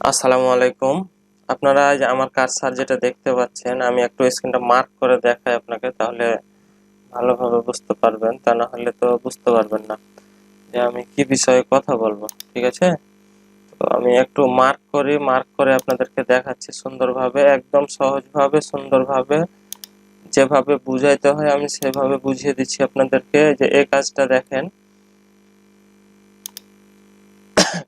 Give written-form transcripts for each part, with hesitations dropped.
আসসালামু আলাইকুম। আপনারা যে আমার কার্সার যেটা দেখতে পাচ্ছেন, আমি একটু স্ক্রিনটা মার্ক করে দেখাই আপনাকে, তাহলে ভালোভাবে বুঝতে পারবেন। তা না হলে তো বুঝতে পারবেন না যে আমি কি বিষয়ে কথা বলবো। ঠিক আছে, তো আমি একটু মার্ক করে আপনাদেরকে দেখাচ্ছি সুন্দরভাবে, একদম সহজভাবে সুন্দরভাবে, যেভাবে বুঝাইতে হয় আমি সেভাবে বুঝিয়ে দিচ্ছি আপনাদেরকে। যে এই কাজটা দেখেন,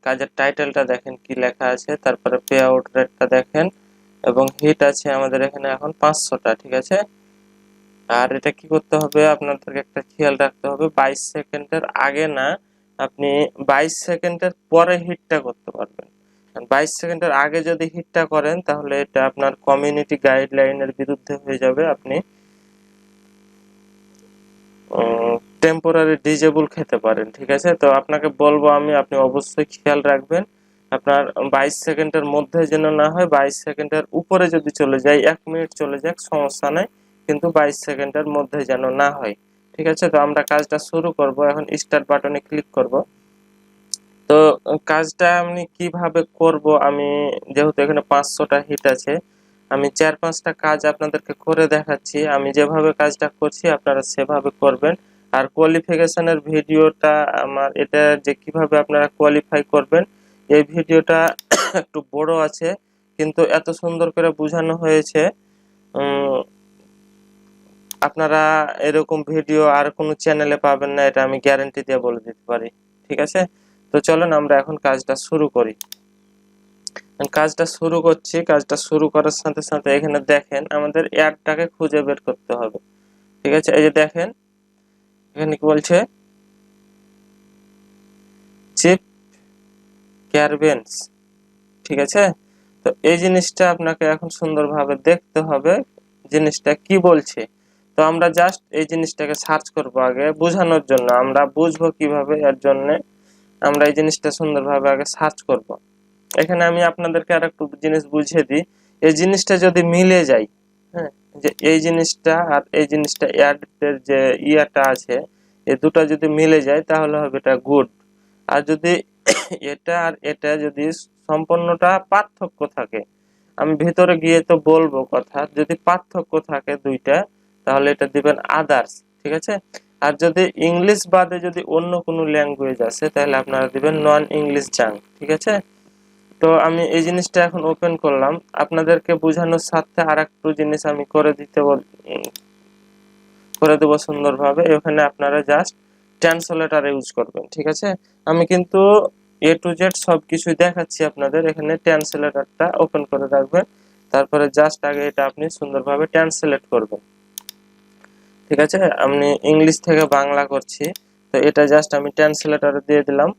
কাজের টাইটেলটা দেখেন কি লেখা আছে, তারপরে পে আউট রেটটা দেখেন, এবং হিট আছে আমাদের এখানে এখন 500টা। ঠিক আছে, আর এটা কি করতে হবে আপনাদেরকে একটা খেয়াল রাখতে হবে, 22 সেকেন্ডের আগে না, আপনি 22 সেকেন্ডের পরে হিটটা করতে পারবেন। 22 সেকেন্ডের আগে যদি হিটটা করেন তাহলে এটা আপনার কমিউনিটি গাইডলাইনের বিরুদ্ধে হয়ে যাবে, আপনি টেম্পোরারি ডিজেবল খেতে পারেন। ঠিক আছে, তো আপনাকে বলবো আমি, আপনি অবশ্যই খেয়াল রাখবেন আপনার 22 সেকেন্ডের মধ্যে যেন না হয়। 22 সেকেন্ডের উপরে যদি চলে যায়, 1 মিনিট চলে যাক সমস্যা নাই, কিন্তু 22 সেকেন্ডের মধ্যে যেন না হয়। ঠিক আছে, তো আমরা কাজটা শুরু করব। এখন স্টার্ট বাটনে ক্লিক করব। তো কাজটা আমি কিভাবে করব, আমি যেহেতু এখানে 500টা হিট আছে, আমি 4-5টা কাজ আপনাদেরকে করে দেখাচ্ছি। আমি যেভাবে কাজটা করছি আপনারা সেভাবে করবেন। আর কোয়ালিফিকেশনের ভিডিওটা আমার, এটা যে কিভাবে আপনারা কোয়ালিফাই করবেন, এই ভিডিওটা একটু বড় আছে, কিন্তু এত সুন্দর করে বোঝানো হয়েছে, উম, আপনারা এরকম ভিডিও আর কোনো চ্যানেলে পাবেন না, এটা আমি গ্যারান্টি দিয়ে বলে দিতে পারি। ঠিক আছে, তো চলুন আমরা এখন কাজটা শুরু করি। কাজটা শুরু করছি। কাজটা শুরু করার সাথে সাথে এখানে দেখেন আমাদের অ্যাডটাকে খুঁজে বের করতে হবে। ঠিক আছে, এই যে দেখেন এখানে কি বলছে, চিপ ক্যারবেন্স। ঠিক আছে, তো এই জিনিসটা আপনাকে এখন সুন্দরভাবে দেখতে হবে, জিনিসটা কি বলছে। তো আমরা জাস্ট এই জিনিসটাকে সার্চ করব আগে বোঝানোর জন্য, আমরা বুঝবো কিভাবে, এর জন্য আমরা এই জিনিসটা সুন্দরভাবে আগে সার্চ করব। এখানে আমি আপনাদেরকে আর একটু জিনিস বুঝিয়ে দিই। এই জিনিসটা যদি মিলে যায়, হ্যাঁ, যে এই জিনিসটা আর এই জিনিসটা অ্যাড এর যে ইয়াটা আছে, এই দুটো যদি মিলে যায় তাহলে হবে এটা গুড। আর যদি এটা আর এটা যদি সম্পূর্ণটা পার্থক্য থাকে, আমি ভিতরে গিয়ে তো বলবো কথা, যদি পার্থক্য থাকে দুইটা তাহলে এটা দিবেন আদার্স। ঠিক আছে, আর যদি ইংলিশ বাদে যদি অন্য কোনো ল্যাঙ্গুয়েজ আছে তাহলে আপনারা দিবেন নন ইংলিশ জাঙ্ক। ঠিক আছে, তো আমি এই জিনিসটা এখন ওপেন করলাম, আপনাদেরকে বোঝানোর সাথে আর একটু জিনিস আমি করে দেবো সুন্দরভাবে। এখানে আপনারা জাস্ট ট্রান্সলেটর ইউজ করবেন। ঠিক আছে, আমি কিন্তু A to Z সবকিছুই দেখাচ্ছি আপনাদের, এখানে ট্রান্সলেটরটা ওপেন করে রাখবেন, তারপরে জাস্ট আগে এটা আপনি সুন্দরভাবে ট্রান্সলেট করবেন। ঠিক আছে, আমি ইংলিশ থেকে বাংলা করছি, তো এটা জাস্ট আমি ট্রান্সলেটরে দিয়ে দিলাম।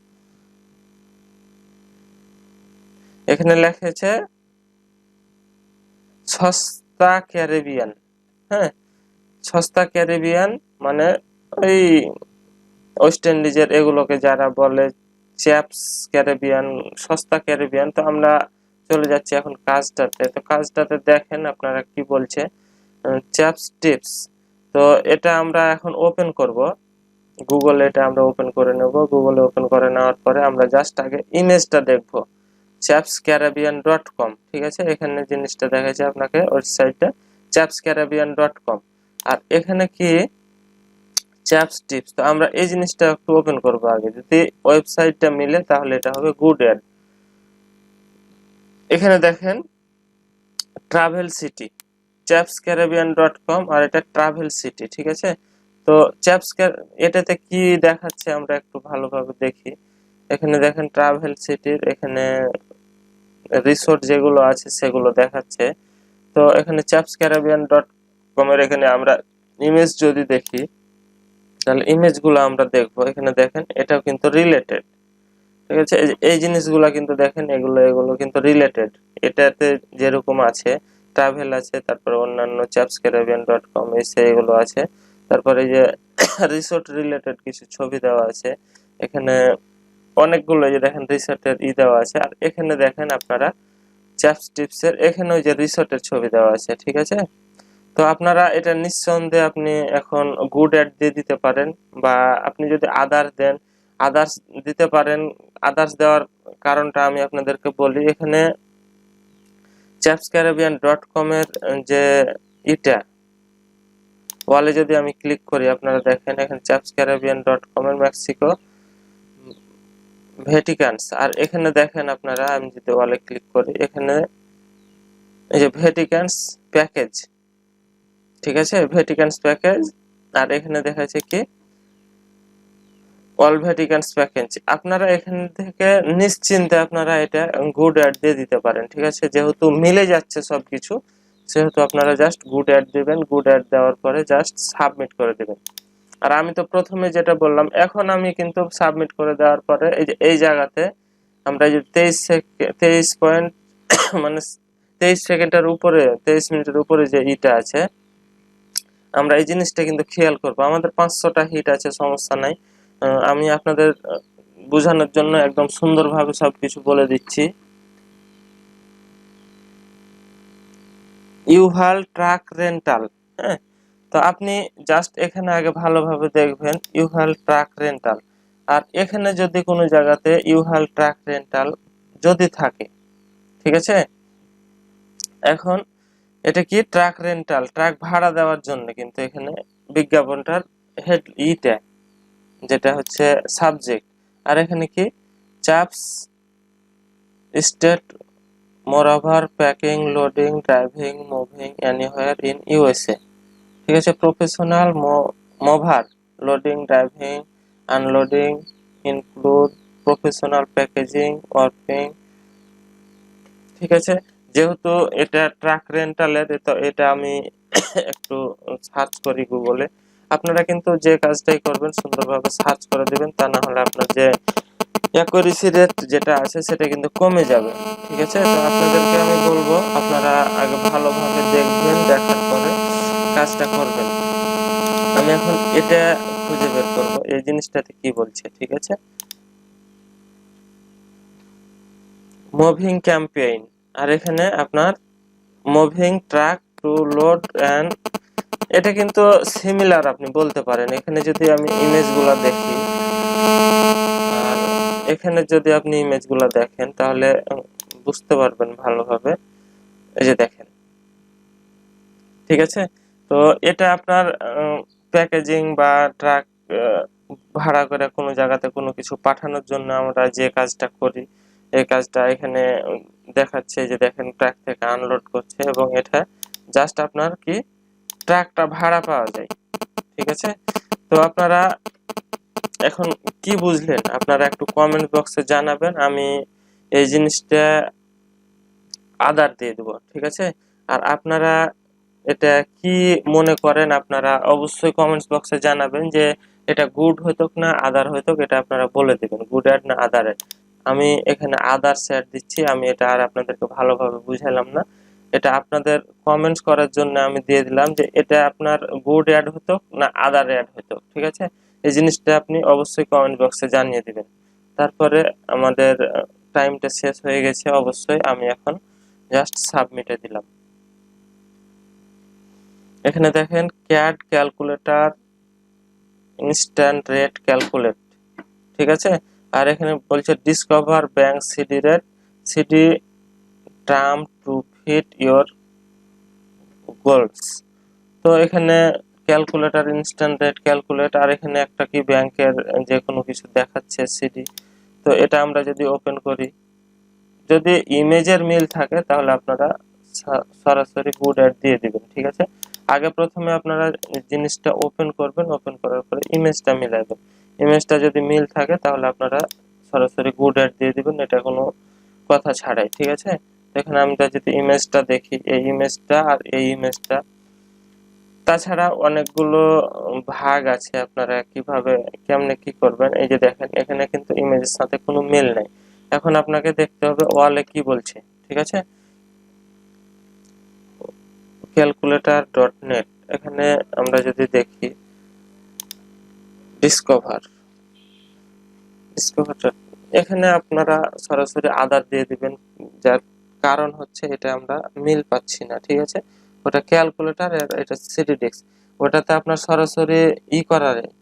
এখানে লেখেছে সস্তা ক্যারিবিয়ান। হ্যাঁ, সস্তা ক্যারিবিয়ান মানে ওই ওয়েস্ট ইন্ডিজের এগুলোকে যারা বলে চ্যাপস ক্যারিবিয়ান, সস্তা ক্যারিবিয়ান। তো আমরা চলে যাচ্ছি এখন কাজটাতে। তো কাজটাতে দেখেন আপনারা কি বলছে, চ্যাপস টিপস। তো এটা আমরা এখন ওপেন করব গুগলে, এটা আমরা ওপেন করে নেব। গুগলে ওপেন করে নেওয়ার পরে আমরা জাস্ট আগে ইমেজটা দেখব, chapscaribbean.com। ঠিক আছে, এখানে জিনিসটা দেখাচ্ছে আপনাকে ওয়েবসাইটটা chapscaribbean.com। আর এখানে কি চ্যাপস টিপস, তো আমরা এই জিনিসটা একটু ওপেন করব আগে, যদি ওয়েবসাইটটা মিলে তাহলে এটা হবে গুড অ্যাড। এখানে দেখেন ট্রাভেল সিটি, chapscaribbean.com, আর এটা ট্রাভেল সিটি। ঠিক আছে, তো এটাতে কি দেখাচ্ছে আমরা একটু ভালোভাবে দেখি। এখানে দেখেন ট্রাভেল সিটির এখানে রিসোর্ট যেগুলো আছে সেগুলো দেখাচ্ছে। তো এখানে chapscaribbean.com এর এখানে আমরা ইমেজ যদি দেখি, তাহলে ইমেজগুলো আমরা দেখবো। এখানে দেখেন এটাও কিন্তু রিলেটেড। ঠিক আছে, এই জিনিসগুলা কিন্তু দেখেন, এগুলো এগুলো কিন্তু রিলেটেড। এটাতে যেরকম আছে ট্রাভেল আছে, তারপরে অন্যান্য chapscaribbean.com এগুলো আছে, তারপরে এই যে রিসোর্ট রিলেটেড কিছু ছবি দেওয়া আছে এখানে অনেকগুলো। এই যে দেখেন রিসোর্টের দেওয়া আছে, আর এখানে দেখেন আপনারা চ্যাপস টিপস এর এখানে ওই যে রিসোর্টের ছবি দেওয়া আছে। ঠিক আছে, তো আপনারা এটা নিঃসন্দেহে আপনি এখন গুড অ্যাড দিয়ে দিতে পারেন, বা আপনি যদি আদার্স দেন আদার্স দিতে পারেন। আদার্স দেওয়ার কারণটা আমি আপনাদেরকে বলি, এখানে chapscaribbean.com এর যে এটা ওয়ালে যদি আমি ক্লিক করি, আপনারা দেখেন এখানে chapscaribbean.com এর মেক্সিকো ভ্যাটিকানস, আর এখানে দেখেন আপনারা, আমি যদি ওয়ালে ক্লিক করি, এখানে এই যে ভ্যাটিকানস প্যাকেজ, ঠিক আছে, ভ্যাটিকানস প্যাকেজ, আর এখানে দেখাচ্ছে কি অল ভ্যাটিকানস প্যাকেজ। আপনারা এখান থেকে নিশ্চিন্তে আপনারা এটা গুড অ্যাড দিয়ে দিতে পারেন, ঠিক আছে, যেহেতু মিলে যাচ্ছে সবকিছু, সেহেতু আপনারা জাস্ট গুড অ্যাড দিবেন। গুড অ্যাড দেওয়ার পরে জাস্ট সাবমিট করে দিবেন। আর আমি তো প্রথমে যেটা বললাম, এখন আমি কিন্তু সাবমিট করে দেওয়ার পরে এই যে এই জায়গাতে আমরা যে 23 পয়েন্ট মানে 23 সেকেন্ডের উপরে, 23 মিনিটের উপরে যে ইটা আছে, আমরা এই জিনিসটা কিন্তু খেয়াল করবো। আমাদের 500টা হিট আছে, সমস্যা নাই। আমি আপনাদের বোঝানোর জন্য একদম সুন্দরভাবে সবকিছু বলে দিচ্ছি। ইউহাল ট্রাক রেন্টাল, হ্যাঁ, তো আপনি জাস্ট এখানে আগে ভালোভাবে দেখবেন ইউহাল ট্রাক রেন্টাল, আর এখানে যদি কোনো জায়গাতে ইউহাল ট্রাক রেন্টাল যদি থাকে, ঠিক আছে, এখন এটা কি ট্রাক রেন্টাল, ট্রাক ভাড়া দেওয়ার জন্য কিন্তু এখানে বিজ্ঞাপনটার হেড ইটা যেটা হচ্ছে সাবজেক্ট, আর এখানে কি চাপস state moreover packing loading driving moving anywhere in USA, ঠিক আছে, professional mover loading driving unloading include professional packaging working, ঠিক আছে। যেহেতু এটা ট্রাক রেন্টালের, তো এটা আমি একটু সার্চ করি গুগলে। আপনারা কিন্তু যে কাজটাই করবেন সুন্দরভাবে সার্চ করে দিবেন, তা না হলে আপনার যে অ্যাকুরেসি রেট যেটা আছে সেটা কিন্তু কমে যাবে, ঠিক আছে। তো আপনাদেরকে আমি বলবো আপনারা আগে ভালোভাবে দেখবেন, দেখার পরে কাজটা করবেন। আমি এখন এটা খুঁজে বের করবো এই জিনিসটাতে কি বলছে, ঠিক আছে। মুভিং ক্যাম্পেইন, আর এখানে আপনার moving truck to load and, এটা কিন্তু সিমিলার আপনি বলতে পারেন। এখানে যদি আমি ইমেজগুলো দেখি, আর এখানে যদি আপনি ইমেজগুলো দেখেন তাহলে বুঝতে পারবেন ভালোভাবে। এই যে দেখেন, ঠিক আছে। তো এটা আপনার প্যাকেজিং বা ট্রাক ভাড়া করে কোনো জায়গাতে কোনো কিছু পাঠানোর জন্য আমরা যে কাজটা করি, এই কাজটা এখানে দেখাচ্ছে। যে দেখেন ট্রাক থেকে আনলোড করছে, এবং এটা জাস্ট আপনার কি ট্রাকটা ভাড়া পাওয়া যায়, ঠিক আছে। তো আপনারা এখন কি বুঝলেন আপনারা একটু কমেন্ট বক্সে জানাবেন, আমি এই জিনিসটা আদার দিয়ে দেবো, ঠিক আছে। আর আপনারা এটা কি মনে করেন আপনারা অবশ্যই কমেন্টস বক্সে জানাবেন যে এটা গুড হইতো না আদার হইতো, এটা আপনারা বলে দিবেন গুড অ্যাড না আদার অ্যাড। আমি এখানে আদার অ্যাড দিচ্ছি, আমি এটা আর আপনাদেরকে ভালোভাবে বুঝালাম না, এটা আপনাদের কমেন্টস করার জন্য আমি দিয়ে দিলাম যে এটা আপনার গুড অ্যাড হতো না আদার অ্যাড হতো, ঠিক আছে। এই জিনিসটা আপনি অবশ্যই কমেন্ট বক্সে জানিয়ে দিবেন। তারপরে আমাদের টাইমটা শেষ হয়ে গেছে অবশ্যই, আমি এখন জাস্ট সাবমিটে দিলাম। এখানে দেখেন ক্যাড ক্যালকুলেটর ইনস্ট্যান্ট রেট ক্যালকুলেট, ঠিক আছে। আর এখানে বলছে Discover bank CD rate CD term to fit your goals. তো এখানে ক্যালকুলেটর ইনস্ট্যান্ট রেট ক্যালকুলেট, আর এখানে একটা কি ব্যাংকের যে কোনো কিছু দেখাচ্ছে সিডি। তো এটা আমরা যদি ওপেন করি, যদি ইমেজের মিল থাকে তাহলে আপনারা সরাসরি গুড অ্যাড দিয়ে দিবেন, ঠিক আছে। আগে প্রথমে আপনারা জিনিসটা ওপেন করবেন, ওপেন করার পরে ইমেজটা মিলাবেন। ইমেজটা যদি মিল থাকে তাহলে আপনারা সরাসরি গুড অ্যাড দিয়ে দিবেন, এটা কোনো কথা ছাড়াই, ঠিক আছে। এখানে আমরা যদি ইমেজটা দেখি, এই ইমেজটা আর এই ইমেজটা, তাছাড়া অনেকগুলো ভাগ আছে, আপনারা কিভাবে কেমনে কি করবেন। এই যে দেখেন এখানে কিন্তু ইমেজের সাথে কোনো মিল নাই। এখন আপনাকে দেখতে হবে ওয়ালে কি বলছে, ঠিক আছে। ক্যালকুলেটর.নেট, এখানে আমরা যদি দেখি ডিসকভার, এখানে আপনারা সরাসরি আদার দিয়ে দিবেন, যার কারণ হচ্ছে এটা আমরা মিল পাচ্ছি না, ঠিক আছে। ওটা ক্যালকুলেটর আর এটা সিডিডেক্স, ওটাতে আপনার সরাসরি করা যায়,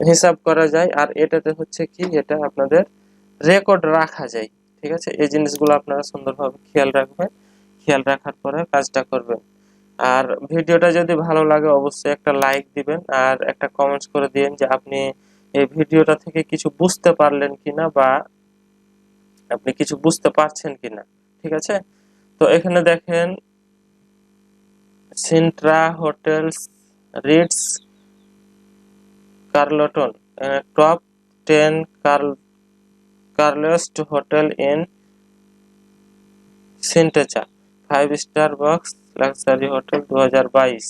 হিসাব করা যায়, আর এটাতে হচ্ছে কি এটা আপনাদের রেকর্ড রাখা যায়, ঠিক আছে, এই জিনিসগুলো আপনারা সুন্দরভাবে খেয়াল রাখবেন, খেয়াল রাখার পরে কাজটা করবেন। আর ভিডিওটা যদি ভালো লাগে অবশ্যই একটা লাইক দিবেন আর একটা কমেন্টস করে দিন যে আপনি এই ভিডিওটা থেকে কিছু বুঝতে পারলেন কিনা বা আপনি কিছু বুঝতে পারছেন কিনা। ঠিক আছে, তো এখানে দেখেন Sintra hotels Ritz Carlton top 10 কার্লেস্ট hotel in Sintra 5 star box luxury hotel 2022।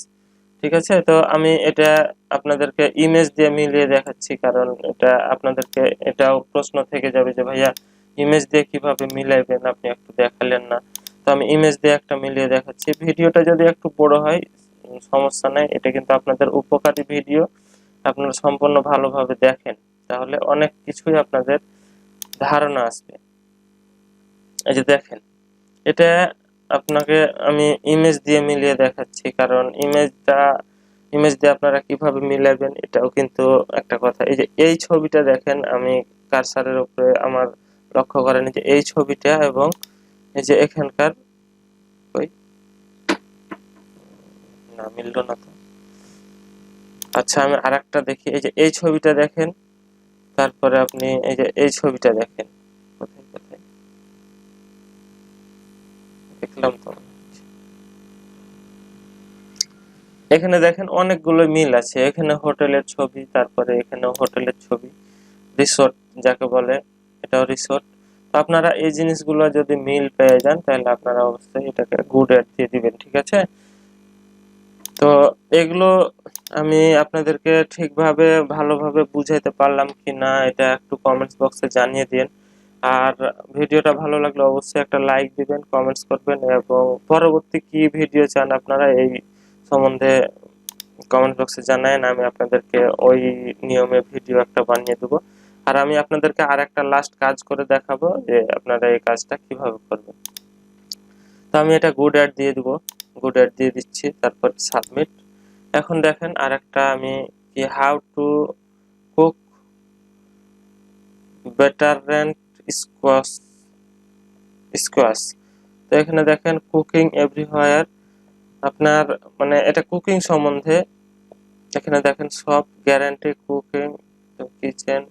ঠিক আছে, তো আমি এটা আপনাদেরকে ইমেজ দিয়ে মিলিয়ে দেখাচ্ছি, কারণ এটা আপনাদেরকে এটাও প্রশ্ন থেকে যাবে যে ভাইয়া ইমেজ দিয়ে কিভাবে মিলাইবেন, আপনি একটু দেখালেন না। তো আমি ইমেজ দিয়ে একটা মিলিয়ে দেখাচ্ছি। ভিডিওটা যদি একটু বড় হয় সমস্যা নাই, এটা কিন্তু আপনাদের উপকারী ভিডিও, আপনারা সম্পূর্ণ ভালোভাবে দেখেন তাহলে অনেক কিছুই আপনাদের ধারণা আসবে। এই যে দেখেন, এটা আপনাকে আমি ইমেজ দিয়ে মিলিয়ে দেখাচ্ছি, কারণ ইমেজ দিয়ে আপনারা কিভাবে মিলাবেন এটাও কিন্তু একটা কথা। এই যে এই ছবিটা দেখেন, আমি কারসারের উপরে আমার লক্ষ্য করেন যে এই ছবিটা এবং এই যে এখানকার ওই না মিললো না তো। আচ্ছা আমি আরেকটা দেখি, এই যে এই ছবিটা দেখেন, তারপরে আপনি এই যে এই ছবিটা দেখেন, কোথায় কোথায় দেখলাম তো, এখানে দেখেন অনেকগুলো মিল আছে। এখানে হোটেলের ছবি, তারপরে এখানেও হোটেলের ছবি, রিসোর্ট যাকে বলে এটাও রিসোর্ট। তো আপনারা এই জিনিসগুলো যদি মিল পেয়ে যান তাহলে আপনারা অবশ্যই এটাকে গুড অ্যাড দিয়ে দিবেন। ঠিক আছে, তো এগুলো আমি আপনাদেরকে ঠিকভাবে ভালোভাবে বুঝাইতে পারলাম কিনা এটা একটু কমেন্টস বক্সে জানিয়ে দিন। আর ভিডিওটা ভালো লাগলে অবশ্যই একটা লাইক দিবেন, কমেন্টস করবেন এবং পরবর্তী কি ভিডিও চান আপনারা এই সম্বন্ধে কমেন্ট বক্সে জানায়েন, আমি আপনাদেরকে ওই নিয়মে ভিডিও একটা বানিয়ে দেবো। আর আমি আপনাদেরকে আর একটা লাস্ট কাজ করে দেখাবো যে আপনারা এই কাজটা কিভাবে করবেন। তো আমি এটা গুড অ্যাড দিয়ে দিব, গুড অ্যাড দিয়ে দিচ্ছি, তারপর সাবমিট। এখন দেখেন আরেকটা আমি কি how to cook butternut squash squash. তো এখানে দেখেন কুকিং এভরিহোয়ার, আপনার মানে এটা কুকিং সম্বন্ধে। এখানে দেখেন সব গ্যারান্টি কুকিং কিচেন,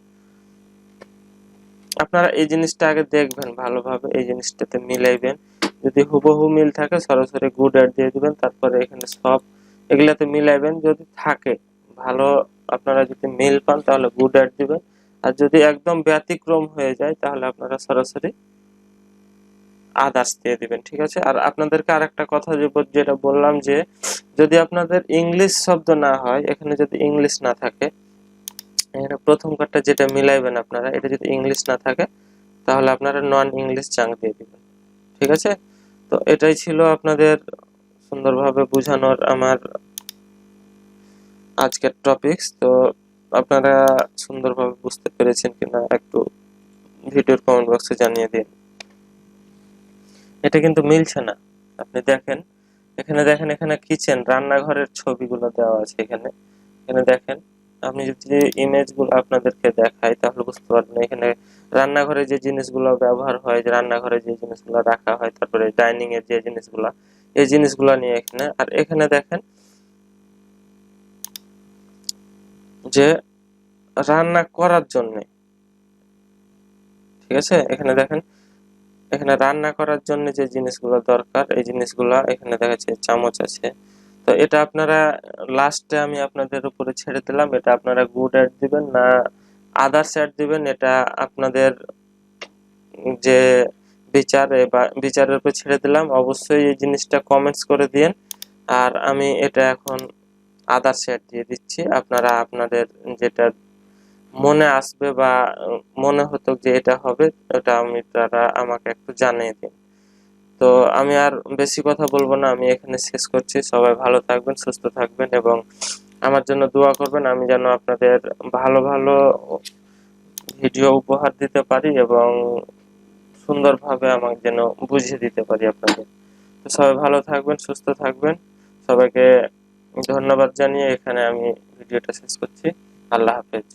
আপনারা এই জিনিসটা আগে দেখবেন ভালোভাবে, এই জিনিসটাতে মিলাইবেন। যদি হুবহু মিল থাকে সরাসরি গুড অ্যাড দিয়ে দিবেন, তারপরে এখানে সব এগুলাতে মিলাইবেন। যদি থাকে ভালো, আপনারা যদি মিল পান তাহলে গুড অ্যাড দিবেন, আর যদি একদম ব্যতিক্রম হয়ে যায় তাহলে আপনারা সরাসরি আদার্স দিয়ে দিবেন। ঠিক আছে, আর আপনাদেরকে আরেকটা কথা যেটা বললাম যে যদি আপনাদের ইংলিশ শব্দ না হয়, এখানে যদি ইংলিশ না থাকে, এখানে প্রথম কার্ডটা যেটা মিলাইবেন আপনারা, এটা যদি ইংলিশ না থাকে তাহলে আপনারা নন ইংলিশ চাঙ্ক দিয়ে দিবেন। ঠিক আছে, তো এটাই ছিল আপনাদের সুন্দরভাবে বোঝানোর আমার আজকের টপিকস। তো আপনারা সুন্দরভাবে বুঝতে পেরেছেন কিনা একটু ভিডিওর কমেন্ট বক্সে জানিয়ে দিন। এটা কিন্তু মিলছে না, আপনি দেখেন এখানে, দেখেন এখানে কিচেন রান্নাঘরের ছবিগুলো দেওয়া আছে এখানে। এখানে দেখেন, আমি যদি ইমেজগুলো আপনাদেরকে দেখাই তাহলে বুঝতে পারবেন। এখানে রান্নাঘরে যে জিনিসগুলো ব্যবহার হয়, যে রান্নাঘরে যে জিনিসগুলো রাখা হয়, তারপরে ডাইনিং এর যে জিনিসগুলো, এই জিনিসগুলো নিয়ে এখানে। আর এখানে দেখেন যে রান্না করার জন্য, ঠিক আছে, এখানে দেখেন এখানে রান্না করার জন্য যে জিনিসগুলো দরকার এই জিনিসগুলো এখানে দেখা যাচ্ছে চামচ আছে। তো এটা আপনারা লাস্টে আমি আপনাদের উপরে ছেড়ে দিলাম, এটা আপনারা গুড অ্যাড দিবেন না আদার্স অ্যাড দিবেন, এটা আপনাদের যে বিচারের উপর ছেড়ে দিলাম। অবশ্যই এই জিনিসটা কমেন্টস করে দিন। আর আমি এটা এখন আদার্স অ্যাড দিয়ে দিচ্ছি, আপনারা আপনাদের যেটা মনে আসবে বা মনে হতো যে এটা হবে, ওটা তারা আমাকে একটু জানিয়ে দিন। তো আমি আর বেশি কথা বলবো না, আমি এখানে শেষ করছি। সবাই ভালো থাকবেন, সুস্থ থাকবেন এবং আমার জন্য দোয়া করবেন, আমি যেন আপনাদের ভালো ভালো ভিডিও উপহার দিতে পারি এবং সুন্দরভাবে আমাকে যেন বুঝিয়ে দিতে পারি আপনাদের। তো সবাই ভালো থাকবেন, সুস্থ থাকবেন। সবাইকে ধন্যবাদ জানিয়ে এখানে আমি ভিডিওটা শেষ করছি। আল্লাহ হাফেজ।